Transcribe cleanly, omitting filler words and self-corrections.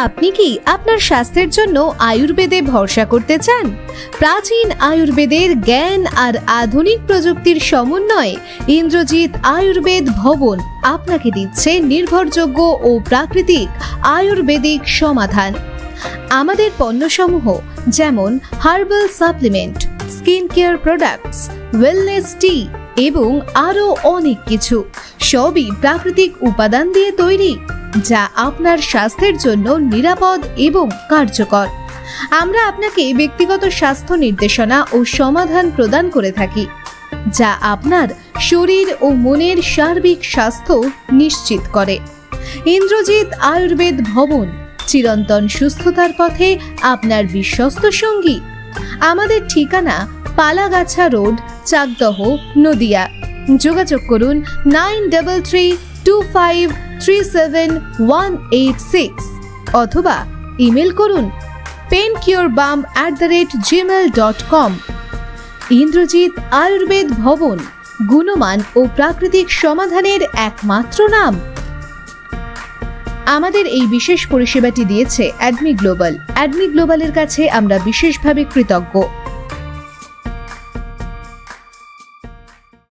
আপনি কি আপনার স্বাস্থ্যের জন্য আয়ুর্বেদে ভরসা করতে চান? প্রাচীন আয়ুর্বেদের জ্ঞান আর আধুনিক প্রযুক্তির সমন্বয়ে ইন্দ্রজিৎ আয়ুর্বেদ ভবন আপনাকে দিচ্ছে নির্ভরযোগ্য ও প্রাকৃতিক আয়ুর্বেদিক সমাধান। আমাদের পণ্যসমূহ যেমন herbal supplement, skin care products, wellness tea এবং আরও অনেক কিছু, সবই প্রাকৃতিক উপাদান দিয়ে তৈরি, যা আপনার স্বাস্থ্যের জন্য নিরাপদ এবং কার্যকর। আমরা আপনাকে ব্যক্তিগত স্বাস্থ্য নির্দেশনা ও সমাধান প্রদান করে থাকি, যা আপনার শরীর ও মনের সার্বিক স্বাস্থ্য নিশ্চিত করে। ইন্দ্রজিৎ আয়ুর্বেদ ভবন, চিরন্তন সুস্থতার পথে আপনার বিশ্বস্ত সঙ্গী। আমাদের ঠিকানা পালাগাছা রোড, চাকদহ, নদিয়া। যোগাযোগ করুন 9325373186 অথবা ইমেল করুন pencurebum@gmail.com। ইন্দ্রজিৎ আয়ুর্বেদ ভবন, গুণমান ও প্রাকৃতিক সমাধানের একমাত্র নাম। আমাদের এই বিশেষ পরিষেবাটি দিয়েছে অ্যাডমি গ্লোবাল। অ্যাডমি গ্লোবালের কাছে আমরা বিশেষভাবে কৃতজ্ঞ।